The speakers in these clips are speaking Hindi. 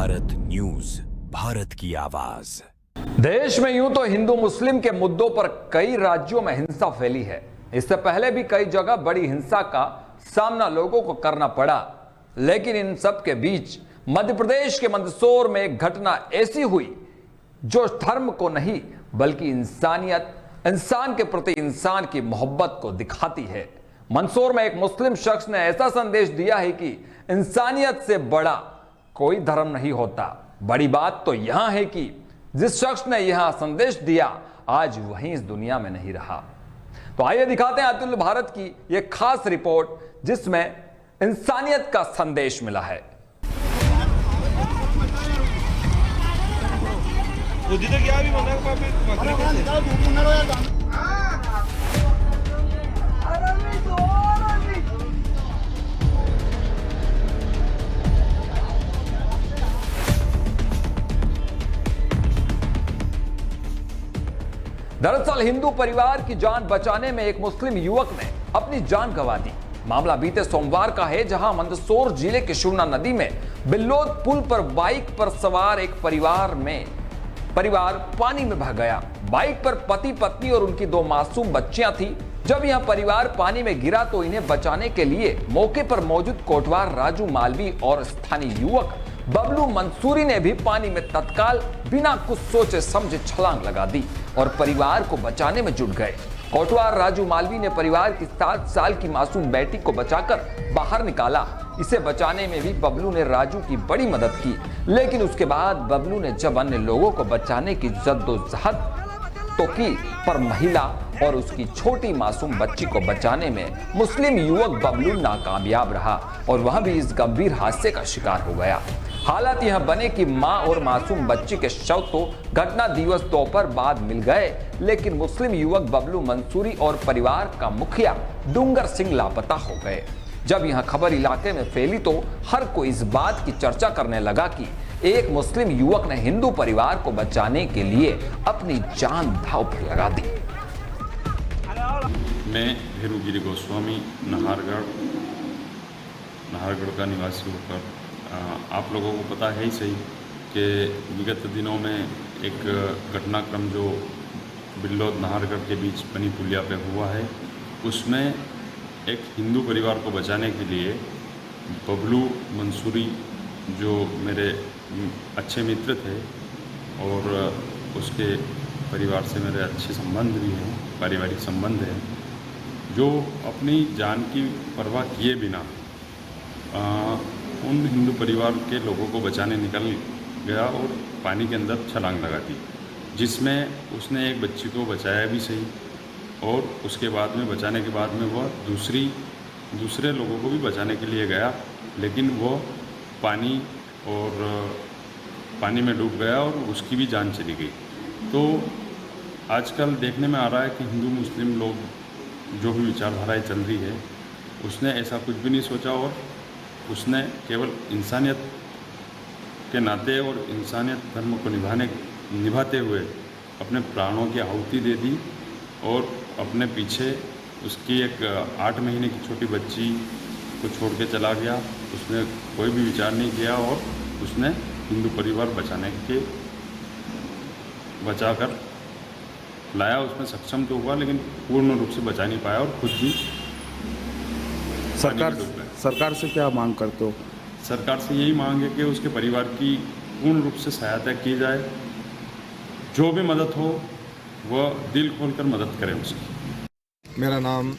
भारत न्यूज, भारत की आवाज। देश में यूं तो हिंदू मुस्लिम के मुद्दों पर कई राज्यों में हिंसा फैली है। इससे पहले भी कई जगह बड़ी हिंसा का सामना लोगों को करना पड़ा, लेकिन इन सब के बीच मध्य प्रदेश के मंदसौर में एक घटना ऐसी हुई जो धर्म को नहीं बल्कि इंसान के प्रति इंसान की मोहब्बत को दिखाती है। मंदसौर में एक मुस्लिम शख्स ने ऐसा संदेश दिया है कि इंसानियत से बड़ा कोई धर्म नहीं होता। बड़ी बात तो यहां है कि जिस शख्स ने यह संदेश दिया आज वहीं इस दुनिया में नहीं रहा। तो आइए दिखाते हैं अतुल्य भारत की यह खास रिपोर्ट जिसमें इंसानियत का संदेश मिला है। दरअसल हिंदू परिवार की जान बचाने में एक मुस्लिम युवक ने अपनी जान गंवा दी। मामला बीते सोमवार का है, जहां मंदसौर जिले के शुरना नदी में बिल्लोद पुल पर बाइक पर सवार एक परिवार पानी में बह गया। बाइक पर पति पत्नी और उनकी 2 मासूम बच्चियां थी। जब यह परिवार पानी में गिरा तो इन्हें बचाने के लिए मौके पर मौजूद कोटवार राजू मालवी और स्थानीय युवक बबलू मंसूरी ने भी पानी में तत्काल बिना कुछ सोचे समझे छलांग लगा दी और परिवार को बचाने में जुट गए। कोटवार राजू मालवी ने परिवार की 7 साल की मासूम बेटी को बचाकर बाहर निकाला। इसे बचाने में भी बबलू ने राजू की बड़ी मदद की, लेकिन उसके बाद बबलू ने जब अन्य लोगों को बचाने की जद्दोजहद तो की, पर महिला और उसकी छोटी मासूम बच्ची को बचाने में मुस्लिम युवक बबलू नाकामयाब रहा और वह भी इस गंभीर हादसे का शिकार हो गया। हालात यह बने कि मां और मासूम बच्ची के शव तो घटना दिवस दोपहर बाद मिल गए, लेकिन मुस्लिम युवक बबलू मंसूरी और परिवार का मुखिया डूंगर सिंह लापता हो गए। जब यह खबर इलाके में फैली तो हर कोई इस बात की चर्चा करने लगा कि एक मुस्लिम युवक ने हिंदू परिवार को बचाने के लिए अपनी जान दांव पर लगा दी। मैं वीरूगिरी गोस्वामी नाहरगढ़ का निवासी होकर आप लोगों को पता है ही सही कि विगत दिनों में एक घटनाक्रम जो बिल्लोद नाहरगढ़ के बीच बनी पुलिया पे हुआ है, उसमें एक हिंदू परिवार को बचाने के लिए बबलू मंसूरी जो मेरे अच्छे मित्र थे और उसके परिवार से मेरे अच्छे संबंध भी हैं, पारिवारिक संबंध हैं, जो अपनी जान की परवाह किए बिना उन हिंदू परिवार के लोगों को बचाने निकल गया और पानी के अंदर छलांग लगा दी, जिसमें उसने एक बच्ची को बचाया भी सही और उसके बाद में बचाने के बाद में वह दूसरे लोगों को भी बचाने के लिए गया, लेकिन वो पानी में डूब गया और उसकी भी जान चली गई। तो आजकल देखने में आ रहा है कि हिंदू मुस्लिम लोग जो भी विचारधाराएं चल रही है, उसने ऐसा कुछ भी नहीं सोचा और उसने केवल इंसानियत के नाते और इंसानियत धर्म को निभाते हुए अपने प्राणों की आहुति दे दी और अपने पीछे उसकी एक 8 महीने की छोटी बच्ची को छोड़ के चला गया। उसने कोई भी विचार नहीं किया और उसने हिंदू परिवार बचाकर लाया। उसमें सक्षम तो हुआ, लेकिन पूर्ण रूप से बचा नहीं पाया और खुद भी सरकार से क्या मांग करते हो? सरकार से यही मांग है कि उसके परिवार की पूर्ण रूप से सहायता की जाए। जो भी मदद हो वह दिल खोलकर मदद करें उसकी। मेरा नाम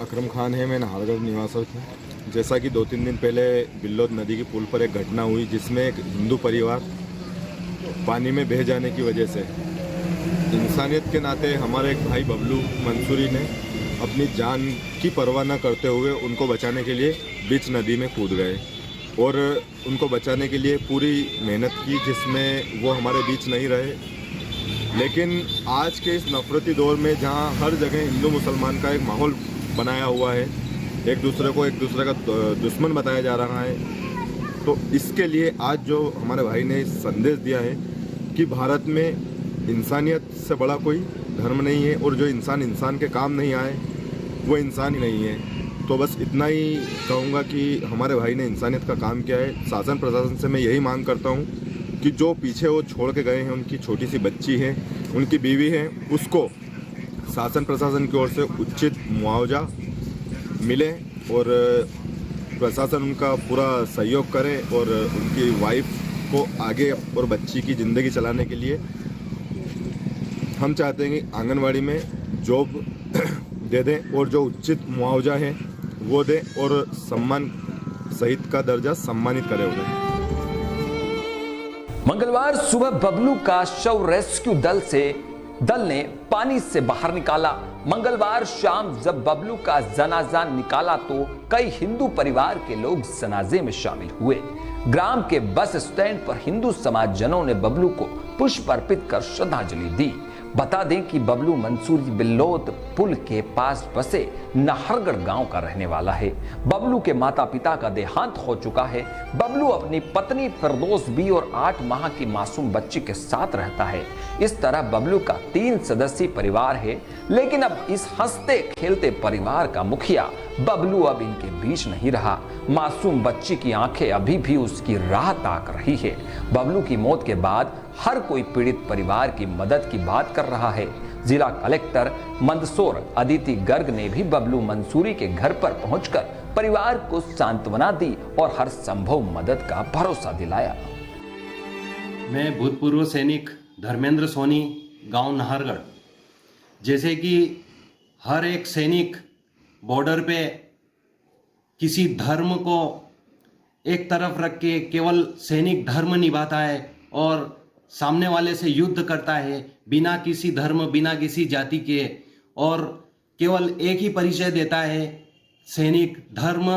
अकरम खान है, मैं नाहरगढ़ निवासी हूँ। जैसा कि 2-3 दिन पहले बिल्लोद नदी के पुल पर एक घटना हुई जिसमें एक हिंदू परिवार पानी में बह जाने की वजह से इंसानियत के नाते हमारे एक भाई बबलू मंसूरी ने अपनी जान की परवाह न करते हुए उनको बचाने के लिए बीच नदी में कूद गए और उनको बचाने के लिए पूरी मेहनत की, जिसमें वो हमारे बीच नहीं रहे। लेकिन आज के इस नफरती दौर में जहां हर जगह हिंदू मुसलमान का एक माहौल बनाया हुआ है, एक दूसरे का दुश्मन बताया जा रहा है, तो इसके लिए आज जो हमारे भाई ने संदेश दिया है कि भारत में इंसानियत से बड़ा कोई धर्म नहीं है और जो इंसान के काम नहीं आए वो इंसान ही नहीं है। तो बस इतना ही कहूँगा कि हमारे भाई ने इंसानियत का काम किया है। शासन प्रशासन से मैं यही मांग करता हूँ कि जो पीछे वो छोड़ के गए हैं, उनकी छोटी सी बच्ची है, उनकी बीवी है, उसको शासन प्रशासन की ओर से उचित मुआवजा मिले और प्रशासन उनका पूरा सहयोग करे और उनकी वाइफ को आगे और बच्ची की ज़िंदगी चलाने के लिए हम चाहते हैं कि आंगनवाड़ी में जॉब दे दें और जो उचित मुआवजा है वो दें और सम्मान सहित का दर्जा सम्मानित करें उन्हें। मंगलवार सुबह बबलू का शव रेस्क्यू दल ने पानी से बाहर निकाला। मंगलवार शाम जब बबलू का जनाजा निकाला तो कई हिंदू परिवार के लोग जनाजे में शामिल हुए। ग्राम के बस स्टैंड पर हिंदू समाजजनों ने बबलू को पुष्प अर्पित कर श्रद्धांजलि दी। बता दें कि बबलू मंसूरी बिल्लोद पुल के पास बसे नाहरगढ़ गांव का रहने वाला है। बबलू के माता पिता का देहांत हो चुका है। बबलू अपनी पत्नी फिरदौस बी और 8 माह की मासूम बच्ची के साथ रहता है। इस तरह बबलू का 3 सदस्यीय परिवार है, लेकिन अब इस हंसते खेलते परिवार का मुखिया बबलू अब इनके बीच नहीं रहा। मासूम बच्ची की आंखें अभी भी उसकी राह ताक रही है। बबलू की मौत के बाद हर कोई पीड़ित परिवार की मदद की बात कर रहा है। जिला कलेक्टर मंदसौर अदिति गर्ग ने भी बबलू मंसूरी के घर पर पहुंचकर परिवार को सांत्वना दी और हर संभव मदद का भरोसा दिलाया। मैं भूतपूर्व सैनिक धर्मेंद्र सोनी, गांव नाहरगढ़। जैसे कि हर एक सैनिक बॉर्डर पे किसी धर्म को एक तरफ रख के केवल सैनिक धर्म निभाता है और सामने वाले से युद्ध करता है बिना किसी धर्म, बिना किसी जाति के, और केवल एक ही परिचय देता है, सैनिक धर्म,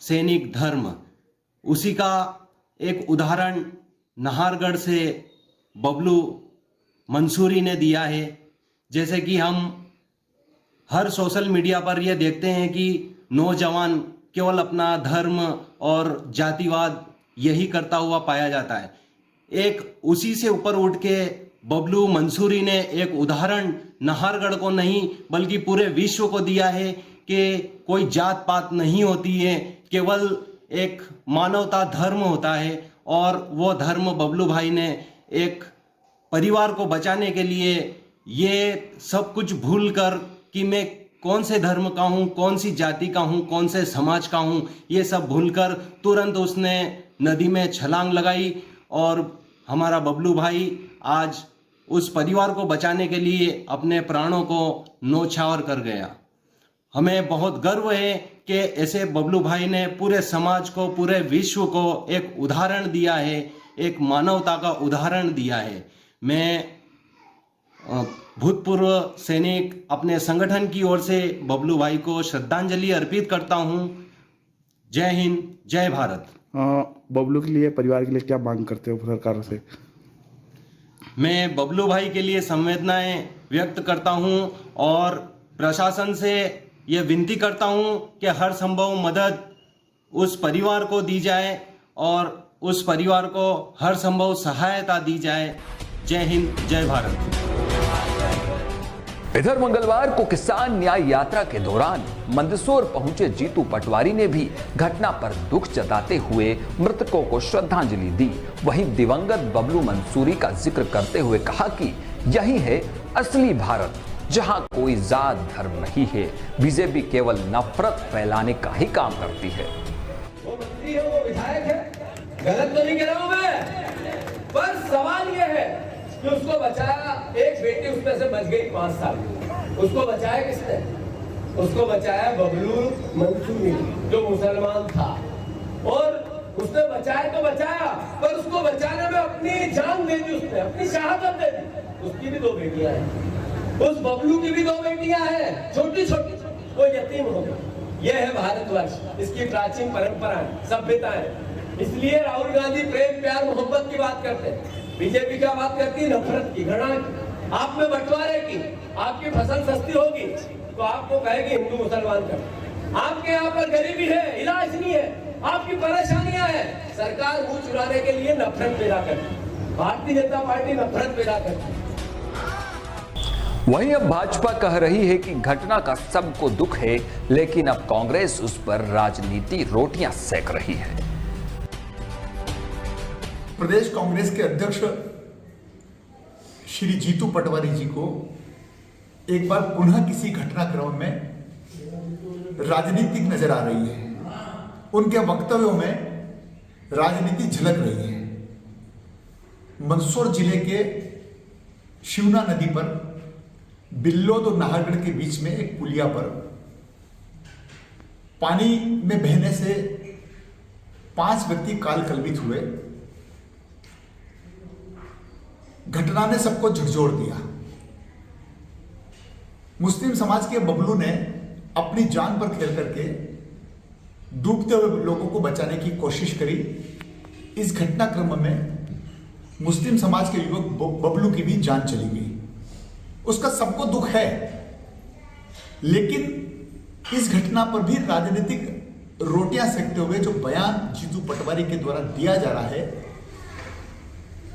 सैनिक धर्म। उसी का एक उदाहरण नाहरगढ़ से बबलू मंसूरी ने दिया है। जैसे कि हम हर सोशल मीडिया पर यह देखते हैं कि नौजवान केवल अपना धर्म और जातिवाद यही करता हुआ पाया जाता है। एक उसी से ऊपर उठ के बबलू मंसूरी ने एक उदाहरण नाहरगढ़ को नहीं बल्कि पूरे विश्व को दिया है कि कोई जात पात नहीं होती है, केवल एक मानवता धर्म होता है। और वो धर्म बबलू भाई ने एक परिवार को बचाने के लिए ये सब कुछ भूल कर कि मैं कौन से धर्म का हूँ, कौन सी जाति का हूँ, कौन से समाज का हूँ, ये सब भूलकर तुरंत उसने नदी में छलांग लगाई और हमारा बबलू भाई आज उस परिवार को बचाने के लिए अपने प्राणों को न्यौछावर कर गया। हमें बहुत गर्व है कि ऐसे बबलू भाई ने पूरे समाज को, पूरे विश्व को एक उदाहरण दिया है, एक मानवता का उदाहरण दिया है। मैं भूतपूर्व सैनिक अपने संगठन की ओर से बबलू भाई को श्रद्धांजलि अर्पित करता हूं। जय हिंद, जय भारत। बबलू के लिए, परिवार के लिए क्या मांग करते हो सरकार से? मैं बबलू भाई के लिए संवेदनाएं व्यक्त करता हूं और प्रशासन से यह विनती करता हूं कि हर संभव मदद उस परिवार को दी जाए और उस परिवार को हर संभव सहायता दी जाए। जय हिंद, जय भारत। इधर मंगलवार को किसान न्याय यात्रा के दौरान मंदसौर पहुंचे जीतू पटवारी ने भी घटना पर दुख जताते हुए मृतकों को श्रद्धांजलि दी। वहीं दिवंगत बबलू मंसूरी का जिक्र करते हुए कहा कि यही है असली भारत, जहां कोई जात धर्म नहीं है। बीजेपी केवल नफरत फैलाने का ही काम करती है। वो मंत्री है, वो विधायक है, गलत तो नहीं कह रहा हूं मैं, पर सवाल ये है कि उसको बचाया, एक बेटी उसमें से बच गई 5 साल। उसको बचाया किसने? उसको बचाया बबलू मंसूरी, जो मुसलमान था। और उसने बचाया तो बचाया, पर उसको बचाने में अपनी जान दे दी, उसने अपनी शहादत दे दी। उसकी भी 2 बेटियां हैं, उस बबलू की भी 2 बेटियां हैं, छोटी छोटी, वो यतीम हो गई। यह है भारतवर्ष, इसकी प्राचीन परंपराएं, सभ्यताएं। इसलिए राहुल गांधी प्रेम, प्यार, मोहब्बत की बात करते हैं, बीजेपी क्या बात करती है? नफरत की, घृणा की, आप में बंटवारे की। आपकी फसल सस्ती होगी तो आपको कहेगी हिंदू मुसलमान कर। आपके यहाँ पर गरीबी है, इलाज नहीं है, आपकी परेशानियां हैं, सरकार मुंह चुराने के लिए नफरत पैदा करती। भारतीय जनता पार्टी नफरत पैदा करती। वहीं अब भाजपा कह रही है कि घटना का सबको दुख है, लेकिन अब कांग्रेस उस पर राजनीति रोटियां सेक रही है। प्रदेश कांग्रेस के अध्यक्ष श्री जीतू पटवारी जी को एक बार पुनः किसी घटनाक्रम में राजनीतिक नजर आ रही है। उनके वक्तव्यों में राजनीति झलक रही है। मंदसौर जिले के शिवना नदी पर बिल्लोद और नाहरगढ़ के बीच में एक पुलिया पर पानी में बहने से 5 व्यक्ति काल कलवित हुए। घटना ने सबको झकझोर दिया। मुस्लिम समाज के बबलू ने अपनी जान पर खेल करके डूबते हुए लोगों को बचाने की कोशिश करी। इस घटनाक्रम में मुस्लिम समाज के युवक बबलू की भी जान चली गई। उसका सबको दुख है, लेकिन इस घटना पर भी राजनीतिक रोटियां सेकते हुए जो बयान जीतू पटवारी के द्वारा दिया जा रहा है,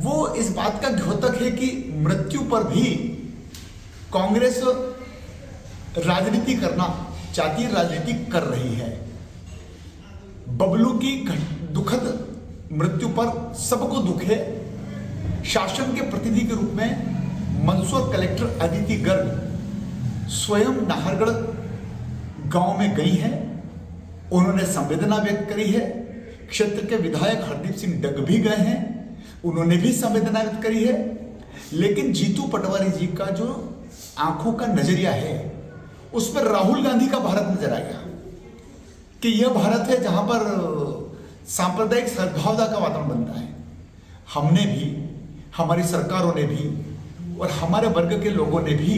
वो इस बात का द्योतक है कि मृत्यु पर भी कांग्रेस राजनीति करना चाहती है, राजनीति कर रही है। बबलू की दुखद मृत्यु पर सबको दुख है। शासन के प्रतिनिधि के रूप में मंदसौर कलेक्टर अदिति गर्ग स्वयं नाहरगढ़ गांव में गई हैं। उन्होंने संवेदना व्यक्त करी है। क्षेत्र के विधायक हरदीप सिंह डग भी गए हैं, उन्होंने भी संवेदना व्यक्त करी है। लेकिन जीतू पटवारी जी का जो आंखों का नजरिया है, उस पर राहुल गांधी का भारत नजर आएगा कि यह भारत है जहां पर सांप्रदायिक सद्भावना का वातावरण बनता है। हमने भी, हमारी सरकारों ने भी और हमारे वर्ग के लोगों ने भी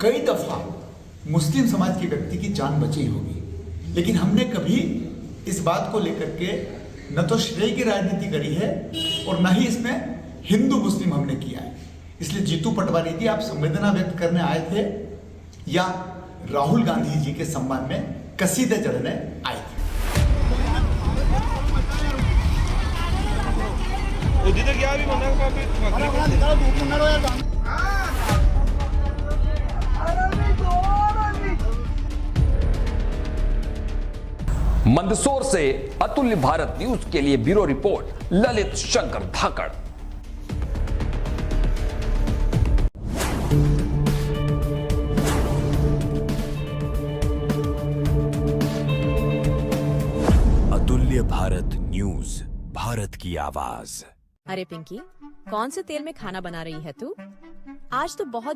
कई दफा मुस्लिम समाज के व्यक्ति की जान बची होगी, लेकिन हमने कभी इस बात को लेकर के न तो श्रेय की राजनीति करी है और न ही इसमें हिंदू मुस्लिम हमने किया है। इसलिए जीतू पटवारी जी, आप संवेदना व्यक्त करने आए थे या राहुल गांधी जी के सम्मान में कसीदे जड़ने आए थे? मंदसौर से अतुल्य भारत न्यूज के लिए ब्यूरो रिपोर्ट ललित शंकर धाकड़। अतुल्य भारत न्यूज, भारत की आवाज। अरे पिंकी, कौन से तेल में खाना बना रही है तू? आज तो बहुत